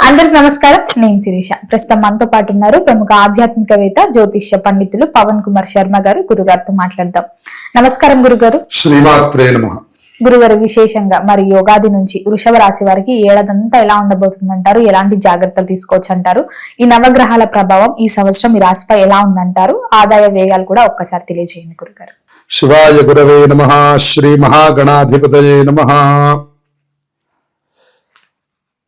అందరికి నమస్కారం. నేను శిరీష. ప్రస్తుతం మనతో పాటు ఉన్నారు ప్రముఖ ఆధ్యాత్మికవేత్త జ్యోతిష్య పండితులు పవన్ కుమార్ శర్మ గారు. గురుగారితో మాట్లాడదాం. నమస్కారం గురుగారు. శ్రీమాత్రే నమః. గురుగారు, విశేషంగా మరి యోగాది నుంచి వృషభ రాశి వారికి ఏడాదంతా ఎలా ఉండబోతుందంటారు? ఎలాంటి జాగ్రత్తలు తీసుకోవచ్చు అంటారు? ఈ నవగ్రహాల ప్రభావం ఈ సంవత్సరం ఈ రాశిపై ఎలా ఉందంటారు? ఆదాయ వ్యయాలు కూడా ఒక్కసారి తెలియజేయండి గురుగారు. శివాయ గురవే నమః. శ్రీ మహాగణాధిపతయే నమః.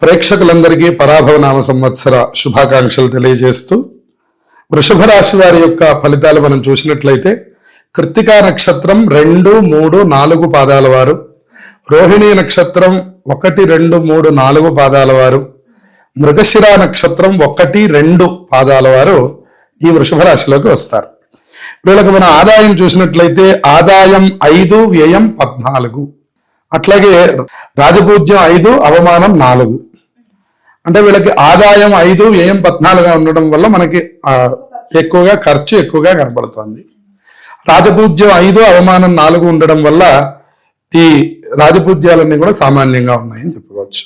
ప్రేక్షకులందరికీ పరాభవ నామ సంవత్సర శుభాకాంక్షలు తెలియజేస్తూ, వృషభ రాశి వారి యొక్క ఫలితాలు మనం చూసినట్లయితే కృత్తికా నక్షత్రం 2, 3, 4 పాదాల వారు, రోహిణీ నక్షత్రం 1, 2, 3, 4 పాదాల వారు, మృగశిర నక్షత్రం 1, 2 పాదాల వారు ఈ వృషభ రాశిలోకి వస్తారు. వీళ్ళకి మనం ఆదాయం చూసినట్లయితే ఆదాయం 5, వ్యయం 14. అట్లాగే రాజపూజ్యం 5, అవమానం 4. అంటే వీళ్ళకి ఆదాయం 5, వ్యయం 14గా ఉండడం వల్ల మనకి ఎక్కువగా ఖర్చు ఎక్కువగా కనపడుతుంది. రాజపూజ్యం 5, అవమానం 4 ఉండడం వల్ల ఈ రాజపూజ్యాలన్నీ కూడా సామాన్యంగా ఉన్నాయని చెప్పుకోవచ్చు.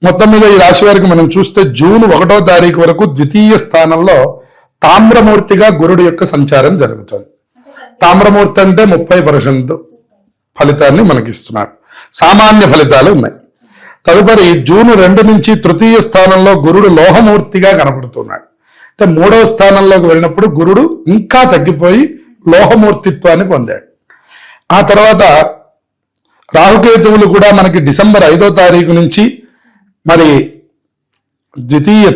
మొత్తం మీద ఈ రాశి వారికి మనం చూస్తే జూన్ 1వ తారీఖు వరకు ద్వితీయ స్థానంలో తామ్రమూర్తిగా గురుడు యొక్క సంచారం జరుగుతుంది. తామ్రమూర్తి అంటే 30% ఫలితాన్ని మనకిస్తున్నాడు. సామాన్య ఫలితాలు ఉన్నాయి. తదుపరి జూన్ 2 నుంచి తృతీయ స్థానంలో గురుడు లోహమూర్తిగా కనపడుతున్నాడు. అంటే 3వ స్థానంలోకి వెళ్ళినప్పుడు గురుడు ఇంకా తగ్గిపోయి లోహమూర్తిత్వాన్ని పొందాడు. ఆ తర్వాత రాహుకేతువులు కూడా మనకి డిసెంబర్ 5వ తారీఖు నుంచి మరి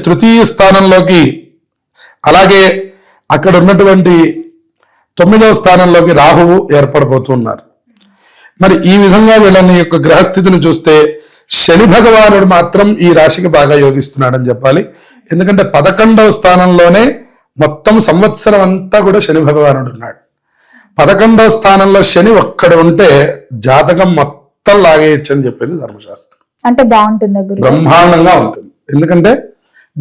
తృతీయ స్థానంలోకి, అలాగే అక్కడ ఉన్నటువంటి 9వ స్థానంలోకి రాహువు ఏర్పడబోతున్నారు. మరి ఈ విధంగా వీళ్ళని యొక్క గ్రహస్థితిని చూస్తే శని భగవానుడు మాత్రం ఈ రాశికి బాగా యోగిస్తున్నాడని చెప్పాలి. ఎందుకంటే 11వ స్థానంలోనే మొత్తం సంవత్సరం అంతా కూడా శని భగవానుడు ఉన్నాడు. 11వ స్థానంలో శని ఒక్కడ ఉంటే జాతకం మొత్తం లాగేయచ్చు అని చెప్పింది ధర్మశాస్త్రం. అంటే బాగుంటుంది, బ్రహ్మాండంగా ఉంటుంది. ఎందుకంటే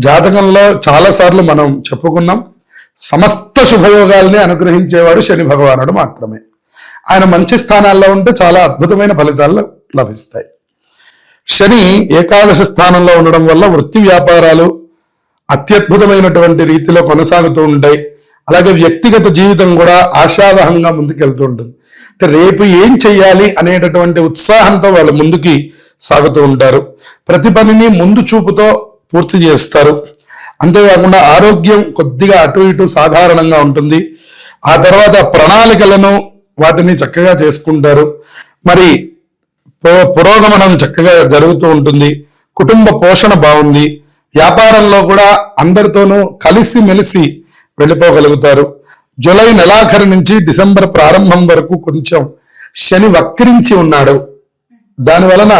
జాతకంలో చాలా సార్లు మనం చెప్పుకున్నాం, సమస్త శుభయోగాల్ని అనుగ్రహించేవాడు శని భగవానుడు మాత్రమే. ఆయన మంచి స్థానాల్లో ఉంటే చాలా అద్భుతమైన ఫలితాలు లభిస్తాయి. శని ఏకాదశ స్థానంలో ఉండడం వల్ల వృత్తి వ్యాపారాలు అత్యద్భుతమైనటువంటి రీతిలో కొనసాగుతూ ఉంటాయి. అలాగే వ్యక్తిగత జీవితం కూడా ఆశావహంగా ముందుకెళ్తూ ఉంటుంది. అంటే రేపు ఏం చెయ్యాలి అనేటటువంటి ఉత్సాహంతో వాళ్ళు ముందుకి సాగుతూ ఉంటారు. ప్రతి పనిని ముందు చూపుతో పూర్తి చేస్తారు. అంతేకాకుండా ఆరోగ్యం కొద్దిగా అటు ఇటు సాధారణంగా ఉంటుంది. ఆ తర్వాత ప్రణాళికలను వాటిని చక్కగా చేసుకుంటారు. మరి పురోగమనం చక్కగా జరుగుతూ ఉంటుంది. కుటుంబ పోషణ బాగుంది. వ్యాపారంలో కూడా అందరితోనూ కలిసి మెలిసి వెళ్ళిపోగలుగుతారు. జూలై నెలాఖరు నుంచి డిసెంబర్ ప్రారంభం వరకు కొంచెం శని వక్రించి ఉన్నాడు. దాని వలన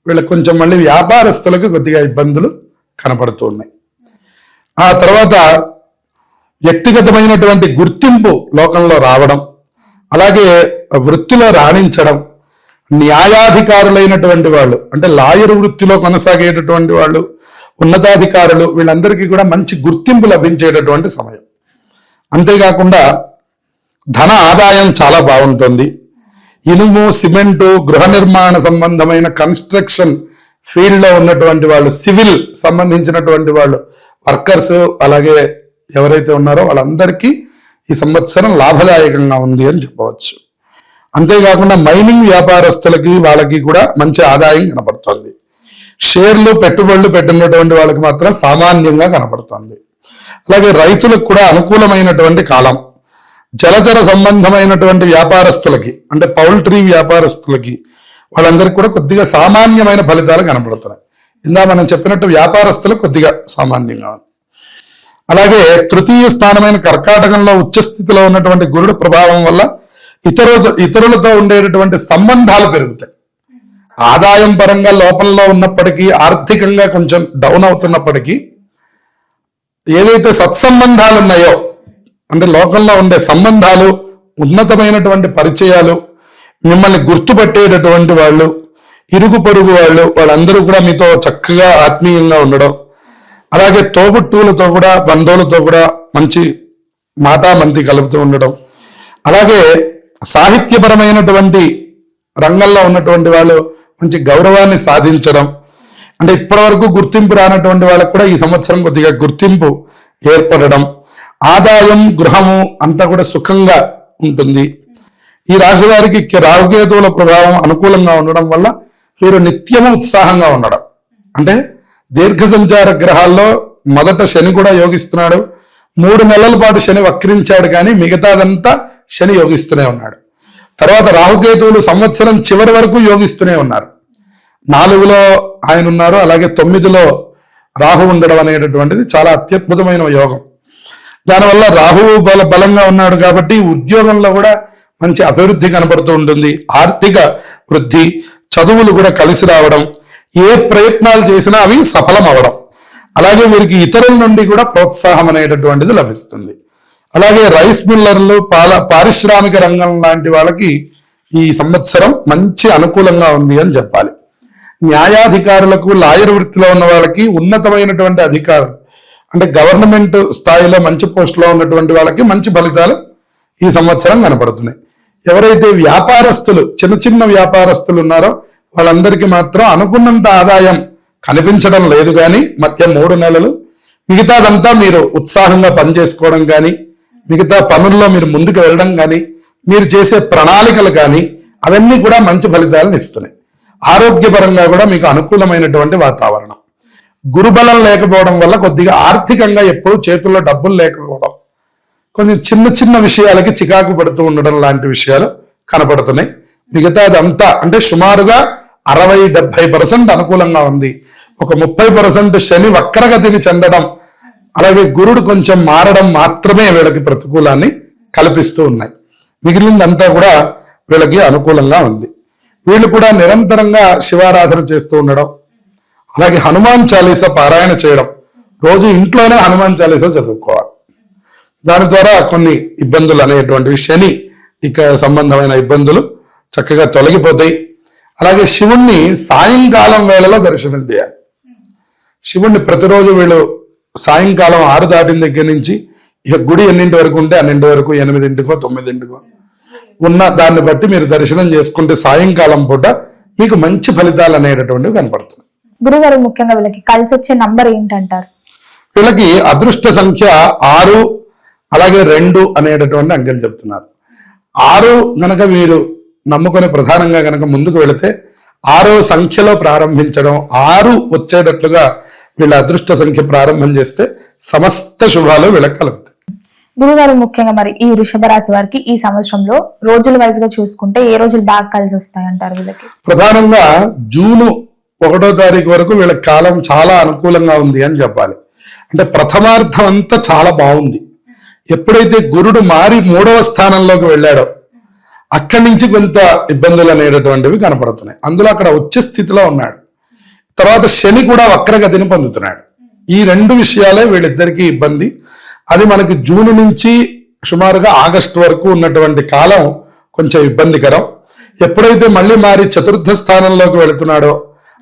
వీళ్ళకి కొంచెం మళ్ళీ వ్యాపారస్తులకు కొద్దిగా ఇబ్బందులు కనపడుతూ ఉన్నాయి. ఆ తర్వాత వ్యక్తిగతమైనటువంటి గుర్తింపు లోకంలో రావడం, అలాగే వృత్తిలో రాణించడం, న్యాయాధికారులైనటువంటి వాళ్ళు అంటే లాయర్ వృత్తిలో కొనసాగేటటువంటి వాళ్ళు, ఉన్నతాధికారులు, వీళ్ళందరికీ కూడా మంచి గుర్తింపు లభించేటటువంటి సమయం. అంతేకాకుండా ధన ఆదాయం చాలా బాగుంటుంది. ఇనుము, సిమెంటు, గృహ నిర్మాణ సంబంధమైన కన్స్ట్రక్షన్ ఫీల్డ్లో ఉన్నటువంటి వాళ్ళు, సివిల్ సంబంధించినటువంటి వాళ్ళు, వర్కర్స్, అలాగే ఎవరైతే ఉన్నారో వాళ్ళందరికీ ఈ సంవత్సరం లాభదాయకంగా ఉంది అని చెప్పవచ్చు. అంతేకాకుండా మైనింగ్ వ్యాపారస్తులకి వాళ్ళకి కూడా మంచి ఆదాయం కనపడుతుంది. షేర్లు, పెట్టుబడులు పెట్టినటువంటి వాళ్ళకి మాత్రం సామాన్యంగా కనపడుతుంది. అలాగే రైతులకు కూడా అనుకూలమైనటువంటి కాలం. జలచర సంబంధమైనటువంటి వ్యాపారస్తులకి అంటే పౌల్ట్రీ వ్యాపారస్తులకి వాళ్ళందరికీ కూడా కొద్దిగా సామాన్యమైన ఫలితాలు కనపడుతున్నాయి. ఇందా మనం చెప్పినట్టు వ్యాపారస్తులకు కొద్దిగా సామాన్యంగా ఉంది. అలాగే తృతీయ స్థానమైన కర్కాటకంలో ఉచ్చస్థితిలో ఉన్నటువంటి గురుడు ప్రభావం వల్ల ఇతరులతో ఉండేటటువంటి సంబంధాలు పెరుగుతాయి. ఆదాయం పరంగా లోపంలో ఉన్నప్పటికీ, ఆర్థికంగా కొంచెం డౌన్ అవుతున్నప్పటికీ, ఏదైతే సత్సంబంధాలు ఉన్నాయో అంటే లోకంలో ఉండే సంబంధాలు, ఉన్నతమైనటువంటి పరిచయాలు, మిమ్మల్ని గుర్తుపట్టేటటువంటి వాళ్ళు, ఇరుగు పొరుగు వాళ్ళు, వాళ్ళందరూ కూడా మీతో చక్కగా ఆత్మీయంగా ఉండడం, అలాగే తోబుట్టువులతో కూడా, బంధువులతో కూడా మంచి మాటామంతి కలుపుతూ ఉండడం, అలాగే సాహిత్యపరమైనటువంటి రంగంలో ఉన్నటువంటి వాళ్ళు మంచి గౌరవాన్ని సాధించడం, అంటే ఇప్పటి వరకు గుర్తింపు రానటువంటి వాళ్ళకు కూడా ఈ సంవత్సరం కొద్దిగా గుర్తింపు ఏర్పడడం, ఆదాయం గృహము అంతా కూడా సుఖంగా ఉంటుంది. ఈ రాశి వారికి రాహుకేతువుల ప్రభావం అనుకూలంగా ఉండడం వల్ల వీరు నిత్యము ఉత్సాహంగా ఉండడం. అంటే దీర్ఘ సంచార గ్రహాల్లో మొదట శని కూడా యోగిస్తున్నాడు, 3 నెలల పాటు శని వక్రించాడు, కానీ మిగతాదంతా శని యోగిస్తూనే ఉన్నాడు. తర్వాత రాహుకేతువులు సంవత్సరం చివరి వరకు యోగిస్తూనే ఉన్నారు. 4లో ఆయన ఉన్నారు, అలాగే 9లో రాహు ఉండడం అనేటటువంటిది చాలా అత్యద్భుతమైన యోగం. దానివల్ల రాహువు బలంగా ఉన్నాడు కాబట్టి ఉద్యోగంలో కూడా మంచి అభివృద్ధి కనబడుతూ ఉంటుంది. ఆర్థిక వృద్ధి, చదువులు కూడా కలిసి రావడం, ఏ ప్రయత్నాలు చేసినా అవి సఫలం అవడం, అలాగే వీరికి ఇతరుల నుండి కూడా ప్రోత్సాహం అనేటటువంటిది లభిస్తుంది. అలాగే రైస్ మిల్లర్లు, పారిశ్రామిక రంగం లాంటి వాళ్ళకి ఈ సంవత్సరం మంచి అనుకూలంగా ఉంది అని చెప్పాలి. న్యాయాధికారులకు, లాయర్ వృత్తిలో ఉన్న వాళ్ళకి, ఉన్నతమైనటువంటి అధికారులు అంటే గవర్నమెంట్ స్థాయిలో మంచి పోస్టులో ఉన్నటువంటి వాళ్ళకి మంచి ఫలితాలు ఈ సంవత్సరం కనపడుతున్నాయి. ఎవరైతే వ్యాపారస్తులు, చిన్న చిన్న వ్యాపారస్తులు ఉన్నారో వాళ్ళందరికీ మాత్రం అనుకున్నంత ఆదాయం కనిపించడం లేదు, కానీ మధ్య 3 నెలలు మిగతాదంతా మీరు ఉత్సాహంగా పనిచేసుకోవడం కానీ, మిగతా పనుల్లో మీరు ముందుకు వెళ్ళడం కానీ, మీరు చేసే ప్రణాళికలు కానీ అవన్నీ కూడా మంచి ఫలితాలను ఇస్తున్నాయి. ఆరోగ్యపరంగా కూడా మీకు అనుకూలమైనటువంటి వాతావరణం. గురుబలం లేకపోవడం వల్ల కొద్దిగా ఆర్థికంగా ఎప్పుడూ చేతుల్లో డబ్బులు లేకపోవడం, కొన్ని చిన్న చిన్న విషయాలకి చికాకు పడుతూ ఉండడం లాంటి విషయాలు కనపడుతున్నాయి. మిగతాదంతా అంటే సుమారుగా 60-70% అనుకూలంగా ఉంది. ఒక 30% శని వక్రగతిని చెందడం, అలాగే గురుడు కొంచెం మారడం మాత్రమే వీళ్ళకి ప్రతికూలాన్ని కల్పిస్తూ ఉన్నాయి. మిగిలిందంతా కూడా వీళ్ళకి అనుకూలంగా ఉంది. వీళ్ళు కూడా నిరంతరంగా శివారాధన చేస్తూ ఉండడం, అలాగే హనుమాన్ చాలీసా పారాయణ చేయడం, రోజు ఇంట్లోనే హనుమాన్ చాలీసా చదువుకోవాలి. దాని ద్వారా కొన్ని ఇబ్బందులు అనేటువంటివి, శని ఇక సంబంధమైన ఇబ్బందులు చక్కగా తొలగిపోతాయి. అలాగే శివుణ్ణి సాయంకాలం వేళలో దర్శనం చేయాలి. శివుణ్ణి ప్రతిరోజు వీళ్ళు సాయంకాలం 6 దాటిన దగ్గర నుంచి ఇక గుడి ఎన్నింటి వరకు ఉంటే అన్నింటి వరకు, 8కో 9కో ఉన్న దాన్ని బట్టి మీరు దర్శనం చేసుకుంటే సాయంకాలం పూట మీకు మంచి ఫలితాలు అనేటటువంటివి కనపడుతుంది. గురుగారు, ముఖ్యంగా వీళ్ళకి కలిసి వచ్చే నంబర్ ఏంటంటారు? వీళ్ళకి అదృష్ట సంఖ్య 6, అలాగే 2 అనేటటువంటి అంకెలు చెప్తున్నారు. 6 గనక మీరు నమ్ముకొని ప్రధానంగా గనక ముందుకు వెళితే 6వ సంఖ్యలో ప్రారంభించడం, 6 వచ్చేటట్లుగా వీళ్ళ అదృష్ట సంఖ్య ప్రారంభం చేస్తే సమస్త శుభాలు వీళ్ళకి కలుగుతాయి. గురుగారు, ముఖ్యంగా మరి ఈ వృషభ రాశి వారికి ఈ సంవత్సరంలో రోజుల వైజ్ గా చూసుకుంటే ఏ రోజులు బాగా కలిసి వస్తాయంటారు వీళ్ళకి? ప్రధానంగా జూన్ 1వ తారీఖు వరకు వీళ్ళ కాలం చాలా అనుకూలంగా ఉంది అని చెప్పాలి. అంటే ప్రథమార్థం అంతా చాలా బాగుంది. ఎప్పుడైతే గురుడు మారి 3వ స్థానంలోకి వెళ్ళాడో అక్కడి నుంచి కొంత ఇబ్బందులు అనేటటువంటివి కనపడుతున్నాయి. అందులో అక్కడ వచ్చే స్థితిలో ఉన్నాడు. తర్వాత శని కూడా వక్రగతిని పొందుతున్నాడు. ఈ 2 విషయాలే వీళ్ళిద్దరికీ ఇబ్బంది. అది మనకి జూన్ నుంచి సుమారుగా ఆగస్టు వరకు ఉన్నటువంటి కాలం కొంచెం ఇబ్బందికరం. ఎప్పుడైతే మళ్ళీ మారి 4థ స్థానంలోకి వెళుతున్నాడో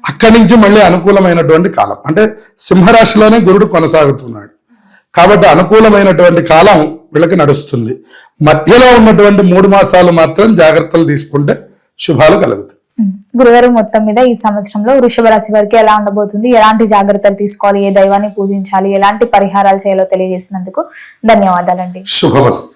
అక్కడి నుంచి మళ్ళీ అనుకూలమైనటువంటి కాలం. అంటే సింహరాశిలోనే గురుడు కొనసాగుతున్నాడు కాబట్టి అనుకూలమైనటువంటి కాలం వీళ్ళకి నడుస్తుంది. మధ్యలో ఉన్నటువంటి 3 మాసాలు మాత్రం జాగ్రత్తలు తీసుకుంటే శుభాలు కలుగుతాయి. గురుగారు, మొత్తం మీద ఈ సంవత్సరంలో వృషభ రాశి వారికి ఎలా ఉండబోతుంది, ఎలాంటి జాగ్రత్తలు తీసుకోవాలి, ఏ దైవాన్ని పూజించాలి, ఎలాంటి పరిహారాలు చేయాలో తెలియజేసినందుకు ధన్యవాదాలండి. శుభమస్తు.